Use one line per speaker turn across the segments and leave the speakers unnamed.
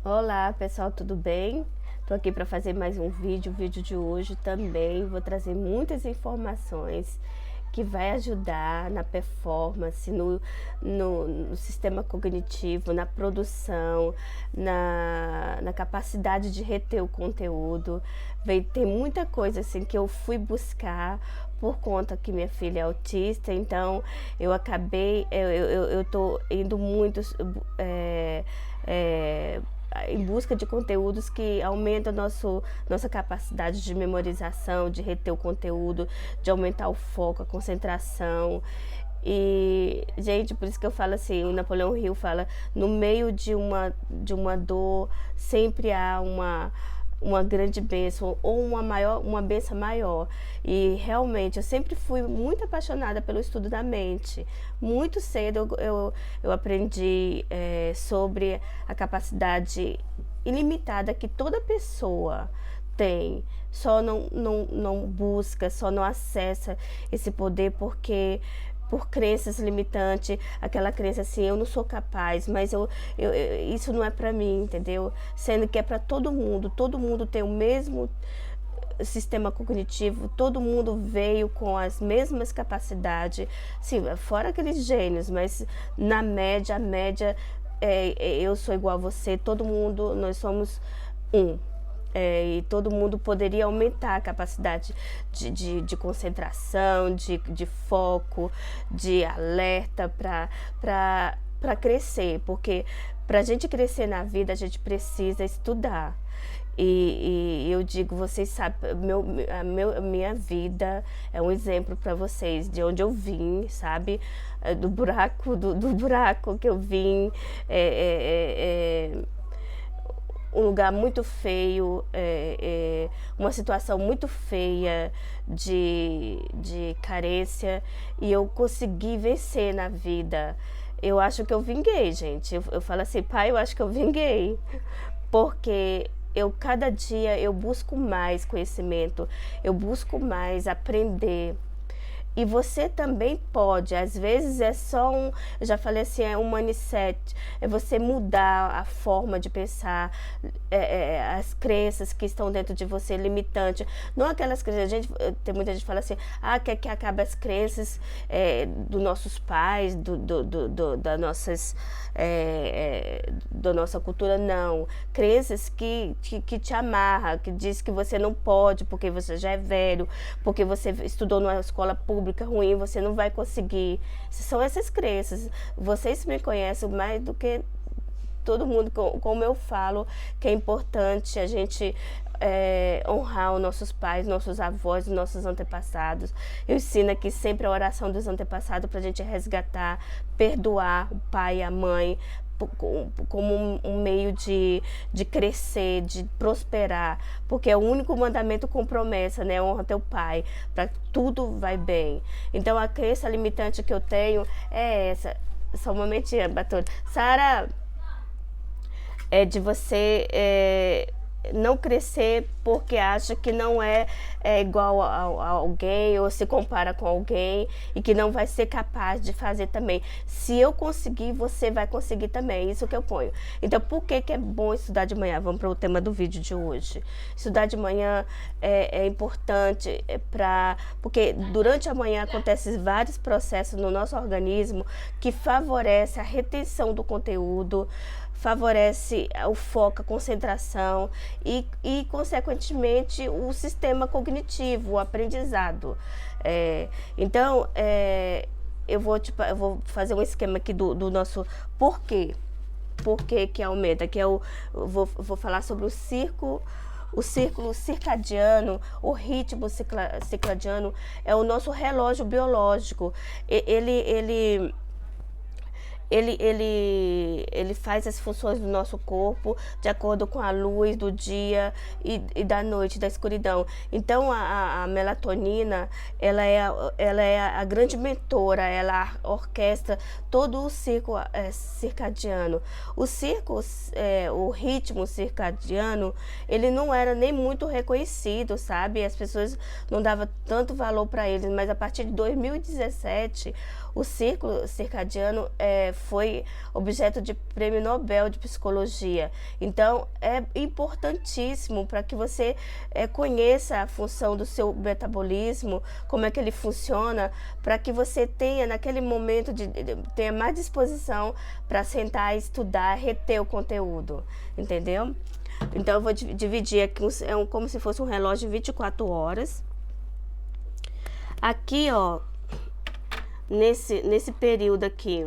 Olá pessoal, tudo bem? Estou aqui para fazer mais um vídeo. O vídeo de hoje também vou trazer muitas informações que vai ajudar na performance, no sistema cognitivo, na produção, na capacidade de reter o conteúdo. Tem muita coisa assim que eu fui buscar por conta que minha filha é autista, então eu acabei, eu tô indo muito em busca de conteúdos que aumentam nossa capacidade de memorização, de reter o conteúdo, de aumentar o foco, a concentração. E, gente, por isso que eu falo assim, o Napoleão Hill fala, no meio de uma dor, sempre há uma grande bênção ou uma bênção maior. E realmente eu sempre fui muito apaixonada pelo estudo da mente. Muito cedo eu aprendi sobre a capacidade ilimitada que toda pessoa tem, só não busca, só não acessa esse poder por crenças limitantes, aquela crença assim, eu não sou capaz, mas isso não é para mim, entendeu? Sendo que é para todo mundo tem o mesmo sistema cognitivo, todo mundo veio com as mesmas capacidades, sim, fora aqueles gênios, mas na média, a média eu sou igual a você, todo mundo, nós somos um. E todo mundo poderia aumentar a capacidade de concentração, de foco, de alerta para crescer, porque para a gente crescer na vida a gente precisa estudar. E eu digo, vocês sabem, a minha vida é um exemplo para vocês de onde eu vim, sabe? Do buraco que eu vim. Um lugar muito feio, uma situação muito feia de carência, e eu consegui vencer na vida. Eu acho que eu vinguei, gente. Eu falo assim, pai, eu acho que eu vinguei, porque cada dia eu busco mais conhecimento, eu busco mais aprender. E você também pode, às vezes é só eu já falei assim, é um mindset, é você mudar a forma de pensar, as crenças que estão dentro de você, limitante. Não aquelas crenças, tem muita gente que fala assim, quer que acabe as crenças dos nossos pais, das nossas, da nossa cultura, não. Crenças que te amarra, que diz que você não pode, porque você já é velho, porque você estudou numa escola pública ruim, você não vai conseguir. São essas crenças. Vocês me conhecem mais do que todo mundo, como eu falo, que é importante a gente honrar os nossos pais, nossos avós, nossos antepassados. Eu ensino aqui sempre a oração dos antepassados para a gente resgatar, perdoar o pai e a mãe, como um meio de crescer, de prosperar, porque é o único mandamento com promessa, né? Honra teu pai, para tudo vai bem. Então a crença limitante que eu tenho é essa. Só um momentinho, Bator. Sara, é de você não crescer porque acha que não é igual a alguém ou se compara com alguém e que não vai ser capaz de fazer também. Se eu conseguir, você vai conseguir também. Isso que eu ponho. Então, por que é bom estudar de manhã? Vamos para o tema do vídeo de hoje. Estudar de manhã é importante porque durante a manhã acontecem vários processos no nosso organismo que favorecem a retenção do conteúdo, favorece o foco, a concentração e consequentemente, o sistema cognitivo, o aprendizado. Então, eu vou fazer um esquema aqui do nosso porquê. Por que aumenta? Vou falar sobre o círculo circadiano, o ritmo circadiano é o nosso relógio biológico. Ele faz as funções do nosso corpo de acordo com a luz do dia e da noite, da escuridão. Então a melatonina, ela é a grande mentora, ela orquestra todo o ciclo circadiano. O ritmo circadiano, ele não era nem muito reconhecido, sabe? As pessoas não davam tanto valor para ele, mas a partir de 2017 o ciclo circadiano foi objeto de prêmio Nobel de Psicologia. Então, é importantíssimo para que você conheça a função do seu metabolismo, como é que ele funciona, para que você tenha, naquele momento, tenha mais disposição para sentar, estudar, reter o conteúdo, entendeu? Então, eu vou dividir aqui, como se fosse um relógio de 24 horas. Aqui, ó, nesse período aqui,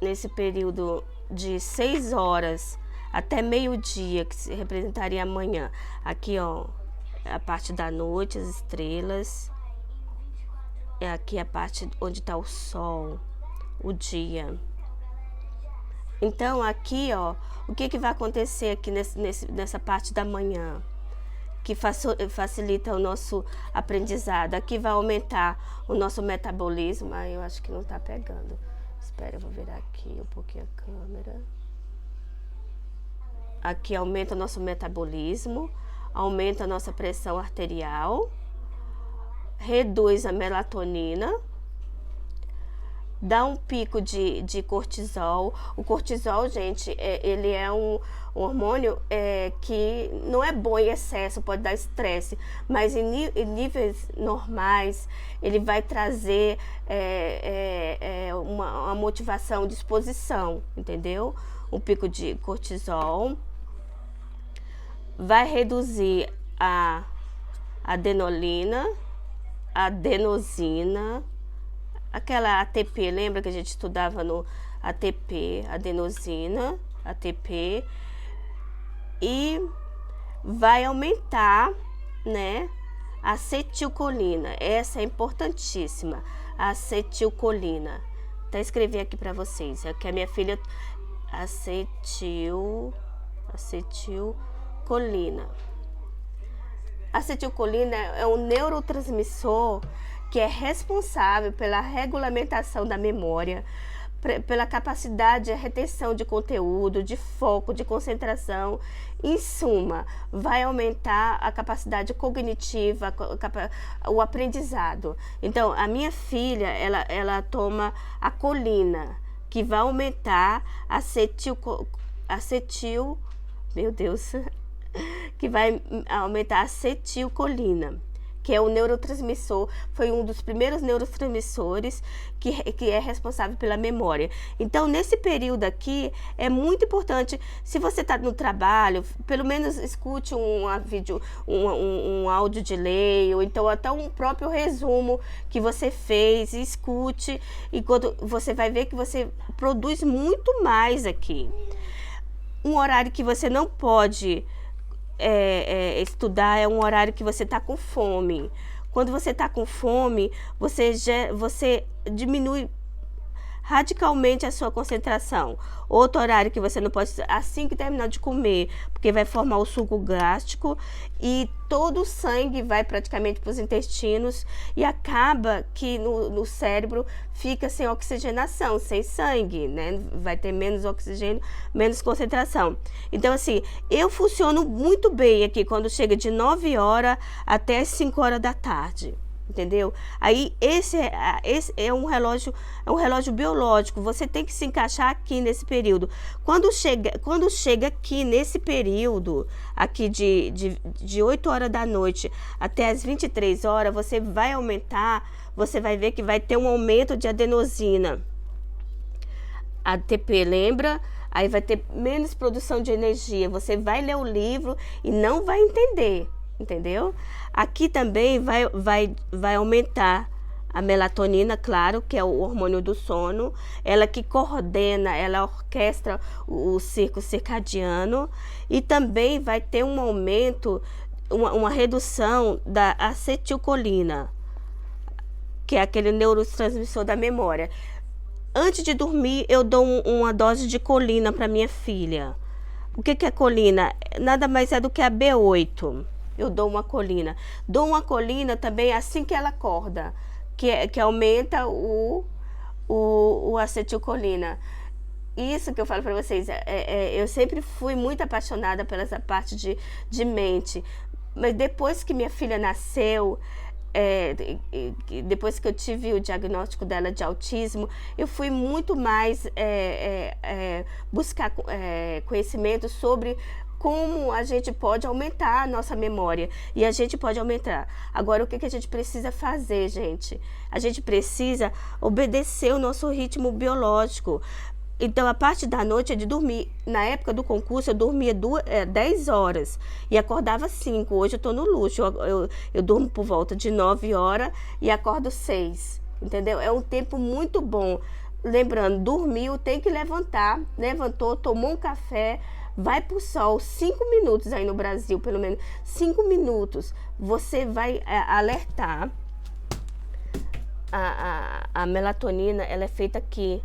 nesse período de 6 horas até meio-dia, que representaria amanhã. Aqui, ó, a parte da noite, as estrelas. É aqui a parte onde está o sol, o dia. Então, aqui, ó, o que vai acontecer aqui nessa parte da manhã? Que facilita o nosso aprendizado. Aqui vai aumentar o nosso metabolismo. Eu acho que não está pegando. Espera, eu vou virar aqui um pouquinho a câmera. Aqui aumenta o nosso metabolismo, aumenta a nossa pressão arterial, reduz a melatonina, dá um pico de cortisol. O cortisol, gente, ele é um hormônio que não é bom em excesso, pode dar estresse, mas em níveis normais ele vai trazer uma motivação, disposição, entendeu? Um pico de cortisol vai reduzir a adenosina, aquela ATP, lembra que a gente estudava no ATP, adenosina, ATP, e vai aumentar, né, a acetilcolina. Essa é importantíssima, a acetilcolina. Até escrevi aqui para vocês, é que a minha filha acetilcolina. A acetilcolina é um neurotransmissor que é responsável pela regulamentação da memória, pela capacidade de retenção de conteúdo, de foco, de concentração. Em suma, vai aumentar a capacidade cognitiva, o aprendizado. Então, a minha filha, ela toma a colina, que vai aumentar que vai aumentar a acetilcolina, que é o neurotransmissor, foi um dos primeiros neurotransmissores que é responsável pela memória. Então, nesse período aqui, é muito importante, se você está no trabalho, pelo menos escute um áudio de lei, ou então até um próprio resumo que você fez, e escute, e quando você vai ver que você produz muito mais aqui. Um horário que você não pode estudar é um horário que você está com fome. Quando você está com fome, você diminui radicalmente a sua concentração. Outro horário que você não pode, assim que terminar de comer, porque vai formar o suco gástrico e todo o sangue vai praticamente para os intestinos e acaba que no cérebro fica sem oxigenação, sem sangue, né? Vai ter menos oxigênio, menos concentração. Então, assim, eu funciono muito bem aqui quando chega de 9 horas até as 5 horas da tarde. Entendeu? Aí esse é um relógio biológico. Você tem que se encaixar aqui nesse período. Quando chega aqui nesse período aqui de 8 horas da noite até as 23 horas, você vai aumentar, você vai ver que vai ter um aumento de adenosina. ATP, lembra? Aí vai ter menos produção de energia. Você vai ler o livro e não vai entender. Entendeu? Aqui também vai aumentar a melatonina, claro, que é o hormônio do sono. Ela que coordena, ela orquestra o ciclo circadiano. E também vai ter um aumento, uma redução da acetilcolina, que é aquele neurotransmissor da memória. Antes de dormir, eu dou uma dose de colina para minha filha. O que é colina? Nada mais é do que a B8. Eu dou uma colina. Dou uma colina também assim que ela acorda, que aumenta o acetilcolina. Isso que eu falo para vocês, eu sempre fui muito apaixonada pela essa parte de mente. Mas depois que minha filha nasceu, depois que eu tive o diagnóstico dela de autismo, eu fui muito mais buscar conhecimento sobre como a gente pode aumentar a nossa memória. E a gente pode aumentar. Agora, o que a gente precisa fazer, gente? A gente precisa obedecer o nosso ritmo biológico. Então, a parte da noite é de dormir. Na época do concurso, eu dormia 10 horas e acordava 5. Hoje eu estou no luxo. Eu durmo por volta de 9 horas e acordo 6. Entendeu? É um tempo muito bom. Lembrando, dormiu, tem que levantar. Levantou, tomou um café, vai pro sol. 5 minutos aí no Brasil, pelo menos 5 minutos. Você vai alertar. A melatonina, ela é feita aqui,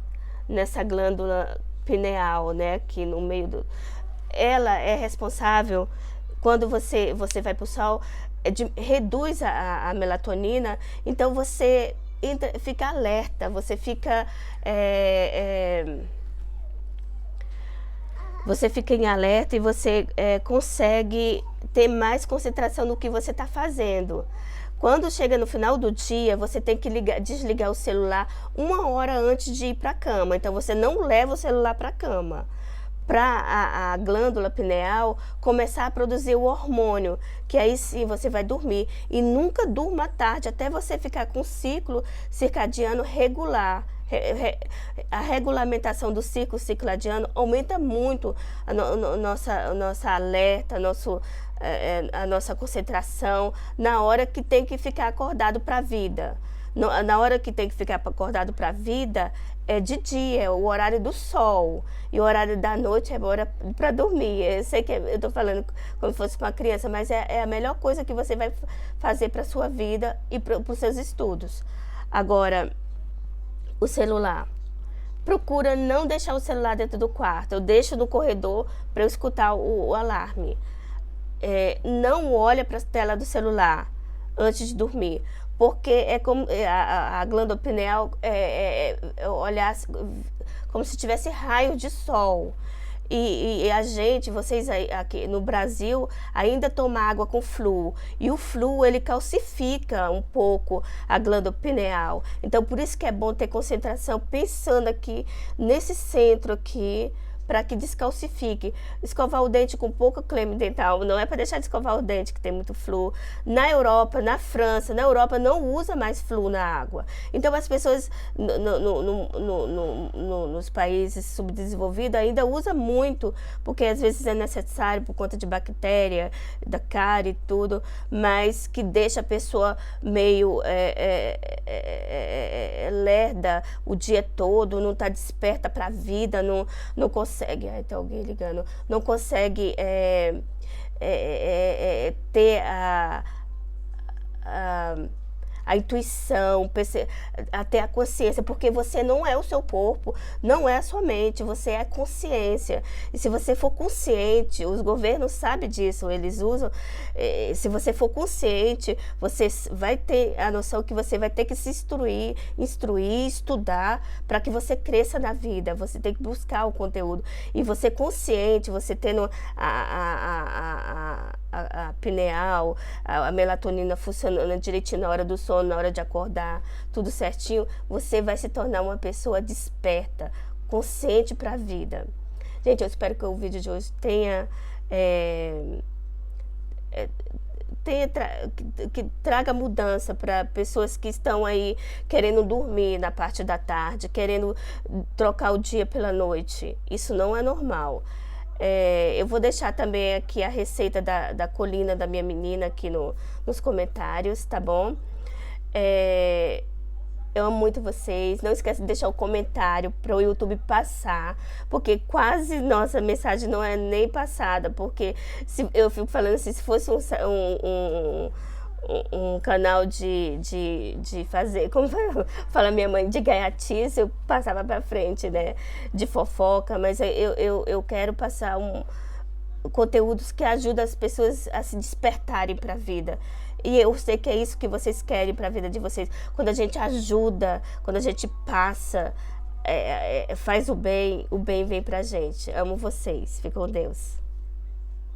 nessa glândula pineal, né, aqui no meio do... Ela é responsável, quando você vai pro sol, reduz a melatonina, então você fica alerta, você fica... Você fica em alerta e você consegue ter mais concentração no que você está fazendo. Quando chega no final do dia, você tem que desligar o celular 1 hora antes de ir para a cama. Então, você não leva o celular para a cama. Para a glândula pineal começar a produzir o hormônio, que aí sim você vai dormir. E nunca durma à tarde, até você ficar com o ciclo circadiano regular. A regulamentação do ciclo circadiano aumenta muito a nossa alerta, a nossa concentração na hora que tem que ficar acordado para a vida. Na hora que tem que ficar acordado para a vida é de dia, é o horário do sol. E o horário da noite é a hora para dormir. Eu sei que eu estou falando como se fosse uma criança, mas é a melhor coisa que você vai fazer para a sua vida e para os seus estudos. Agora, o celular. Procura não deixar o celular dentro do quarto. Eu deixo no corredor para eu escutar o alarme. Não olha para a tela do celular antes de dormir, porque é como a glândula pineal olhar como se tivesse raio de sol. E a gente, vocês aqui no Brasil, ainda tomam água com flúor. E o flúor, ele calcifica um pouco a glândula pineal. Então, por isso que é bom ter concentração pensando aqui, nesse centro aqui, para que descalcifique. Escovar o dente com pouco creme dental, não é para deixar de escovar o dente, que tem muito flúor. Na Europa, na França, na Europa não usa mais flúor na água. Então as pessoas nos países subdesenvolvidos ainda usam muito, porque às vezes é necessário por conta de bactéria, da cárie e tudo, mas que deixa a pessoa meio lerda o dia todo, não está desperta para a vida, não consegue. Ai, tá alguém ligando. Não consegue ter a intuição, até a consciência, porque você não é o seu corpo, não é a sua mente, você é a consciência. E se você for consciente, os governos sabem disso, eles usam, se você for consciente, você vai ter a noção que você vai ter que se instruir, estudar, para que você cresça na vida, você tem que buscar o conteúdo. E você consciente, você tendo a pineal, a melatonina funcionando direitinho na hora do sono, na hora de acordar, tudo certinho, você vai se tornar uma pessoa desperta, consciente para a vida. Gente, eu espero que o vídeo de hoje que traga mudança para pessoas que estão aí querendo dormir na parte da tarde, querendo trocar o dia pela noite. Isso não é normal. Eu vou deixar também aqui a receita da colina da minha menina aqui nos comentários, tá bom? Eu amo muito vocês. Não esquece de deixar o comentário para o YouTube passar, porque quase nossa mensagem não é nem passada, porque eu fico falando assim, se fosse um canal de fazer, como fala minha mãe, de gaiatice, eu passava para frente, né, de fofoca, mas eu quero passar conteúdos que ajudam as pessoas a se despertarem para a vida. E eu sei que é isso que vocês querem para a vida de vocês. Quando a gente ajuda, quando a gente passa, faz o bem vem pra gente. Amo vocês. Fica com Deus.